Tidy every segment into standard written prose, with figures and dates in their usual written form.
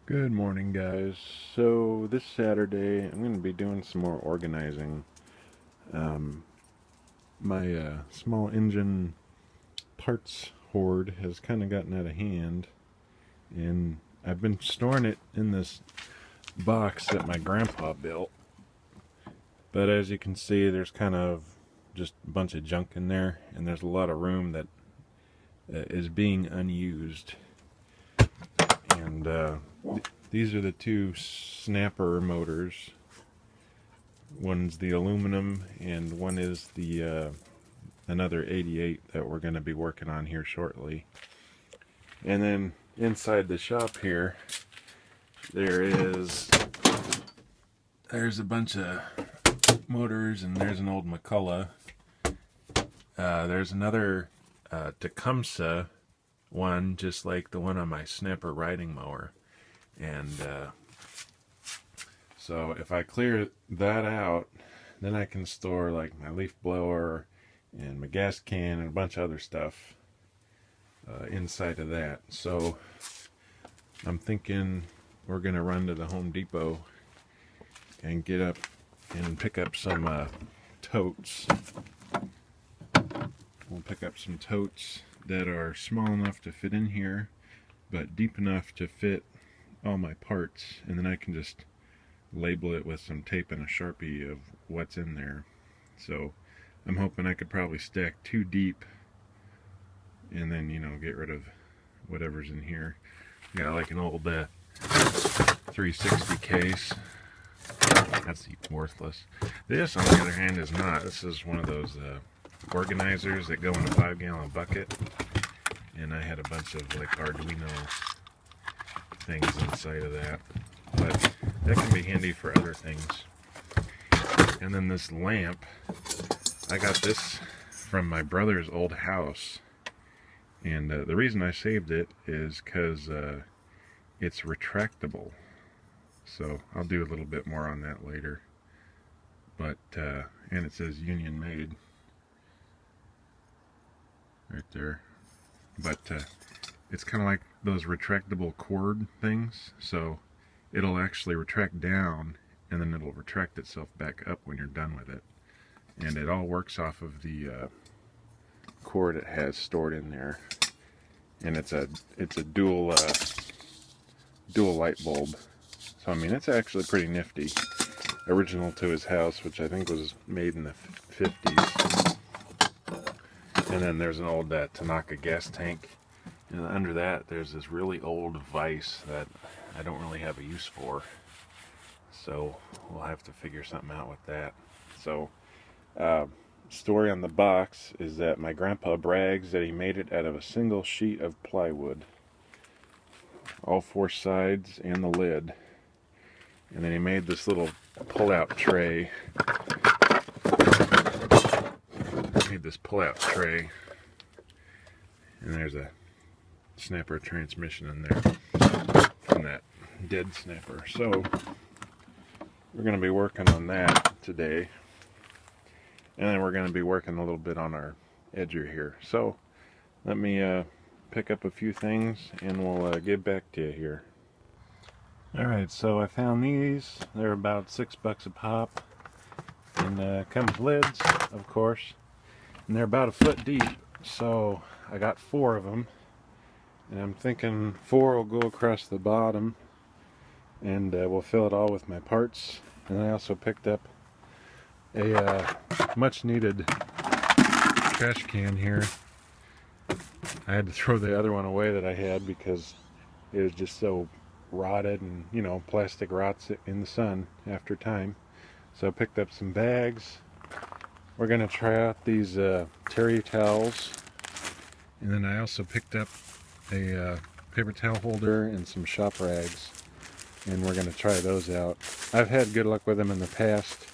Good morning, guys. So this Saturday I'm going to be doing some more organizing. Um, my small engine parts hoard has kind of gotten out of hand, and I've been storing it in this box that my grandpa built. But as you can see, there's kind of just a bunch of junk in there, and there's a lot of room that is being unused. And these are the two snapper motors. One's the aluminum and one is the another 88 that we're going to be working on here shortly. And then inside the shop here there's a bunch of motors, and there's an old McCullough. There's another Tecumseh one, just like the one on my snapper riding mower. And so if I clear that out, then I can store like my leaf blower and my gas can and a bunch of other stuff inside of that. So I'm thinking we're gonna run to the Home Depot and get up and pick up some totes. We'll pick up some totes that are small enough to fit in here, but deep enough to fit all my parts, and then I can just label it with some tape and a Sharpie of what's in there. So I'm hoping I could probably stack 2 deep and then, you know, get rid of whatever's in here. Got like an old 360 case. That's worthless. This, on the other hand, is not. This is one of those organizers that go in a 5-gallon bucket, and I had a bunch of like Arduino things inside of that, but that can be handy for other things. And then this lamp, I got this from my brother's old house, and the reason I saved it is because it's retractable. So I'll do a little bit more on that later. But and it says Union Made right there. But it's kind of like those retractable cord things, so it'll actually retract down and then it'll retract itself back up when you're done with it. And it all works off of the cord it has stored in there. And it's a dual light bulb. So I mean, it's actually pretty nifty. Original to his house, which I think was made in the 50s. And then there's an old Tanaka gas tank. And under that, there's this really old vise that I don't really have a use for. So we'll have to figure something out with that. So, story on the box is that my grandpa brags that he made it out of a single sheet of plywood. All 4 sides and the lid. And then he made this little pull-out tray. And there's a snapper transmission in there from that dead snapper. So we're going to be working on that today, and then we're going to be working a little bit on our edger here. So let me pick up a few things and we'll get back to you here. Alright, so I found these. They're about $6 a pop, and come with lids, of course, and they're about 1 foot deep. So I got 4 of them, and I'm thinking 4 will go across the bottom, and we'll fill it all with my parts. And I also picked up a much needed trash can here. I had to throw the other one away that I had because it was just so rotted, and you know, plastic rots in the sun after time. So I picked up some bags. We're going to try out these terry towels, and then I also picked up a paper towel holder and some shop rags, and we're going to try those out. I've had good luck with them in the past.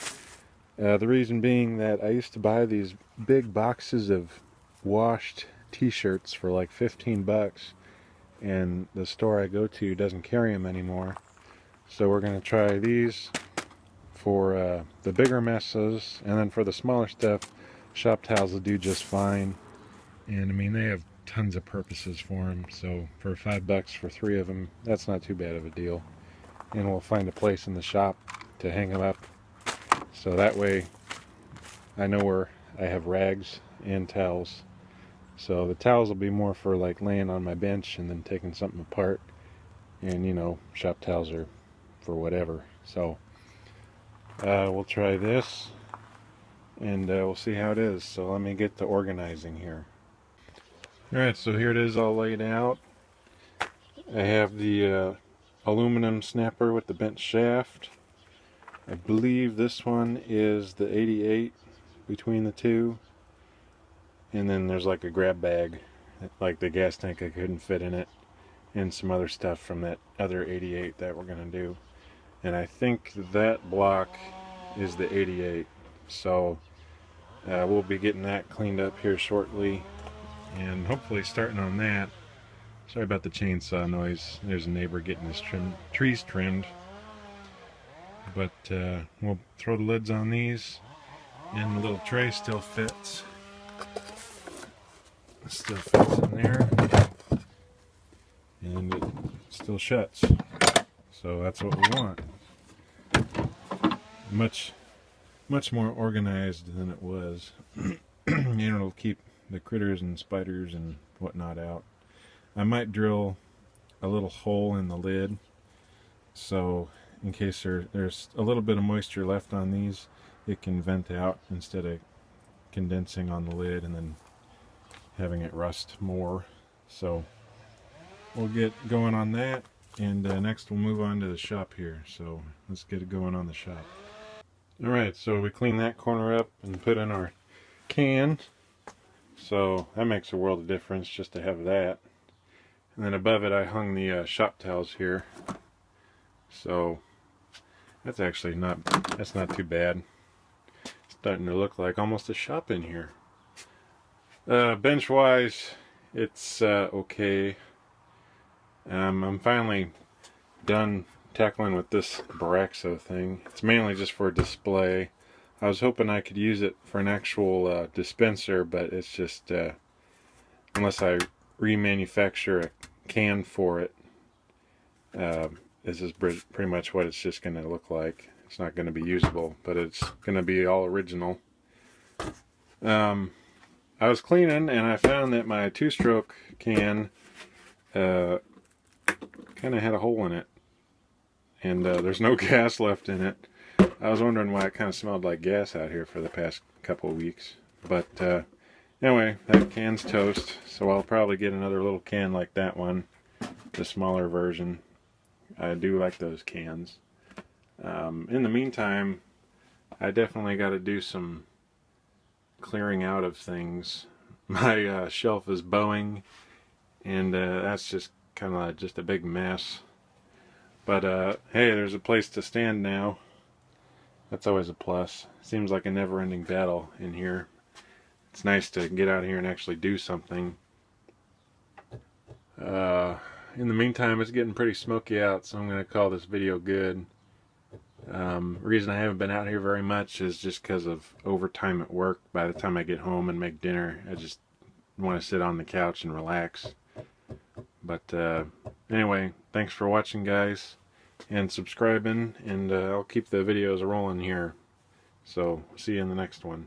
The reason being that I used to buy these big boxes of washed t-shirts for like 15 bucks, and the store I go to doesn't carry them anymore. So we're going to try these for the bigger messes, and then for the smaller stuff, shop towels will do just fine. And I mean, they have tons of purposes for them. So for $5 for 3 of them, that's not too bad of a deal. And we'll find a place in the shop to hang them up. So that way I know where I have rags and towels. So the towels will be more for like laying on my bench and then taking something apart. And you know, shop towels are for whatever. So we'll try this and we'll see how it is. So let me get to organizing here. Alright, so here it is all laid out. I have the aluminum snapper with the bent shaft. I believe this one is the 88 between the two. And then there's like a grab bag, like the gas tank I couldn't fit in it, and some other stuff from that other 88 that we're going to do. And I think that block is the 88. So we'll be getting that cleaned up here shortly and hopefully starting on that. Sorry about the chainsaw noise. There's a neighbor getting his trees trimmed. But we'll throw the lids on these, and the little tray still fits. It still fits in there, and it still shuts. So that's what we want. Much more organized than it was. And it'll keep the critters and spiders and whatnot out. I might drill a little hole in the lid, so in case there's a little bit of moisture left on these, it can vent out instead of condensing on the lid and then having it rust more. So we'll get going on that, and next we'll move on to the shop here. So let's get it going on the shop. Alright, so we clean that corner up and put in our can. So that makes a world of difference just to have that. And then above it I hung the shop towels here. So that's actually not too bad. It's starting to look like almost a shop in here. Bench wise, it's okay. I'm finally done tackling with this Baraxo thing. It's mainly just for display. I was hoping I could use it for an actual dispenser, but it's just unless I remanufacture a can for it, this is pretty much what it's just going to look like. It's not going to be usable, but it's going to be all original. I was cleaning and I found that my two-stroke can kind of had a hole in it, and there's no gas left in it. I was wondering why it kind of smelled like gas out here for the past couple of weeks. But anyway, that can's toast, so I'll probably get another little can like that one, the smaller version. I do like those cans. In the meantime, I definitely got to do some clearing out of things. My shelf is bowing, and that's just kind of just a big mess. But hey, there's a place to stand now. That's always a plus. Seems like a never-ending battle in here. It's nice to get out here and actually do something. In the meantime, it's getting pretty smoky out, so I'm going to call this video good. Reason I haven't been out here very much is just because of overtime at work. By the time I get home and make dinner, I just want to sit on the couch and relax. But anyway, thanks for watching, guys, and subscribing, and I'll keep the videos rolling here. So see you in the next one.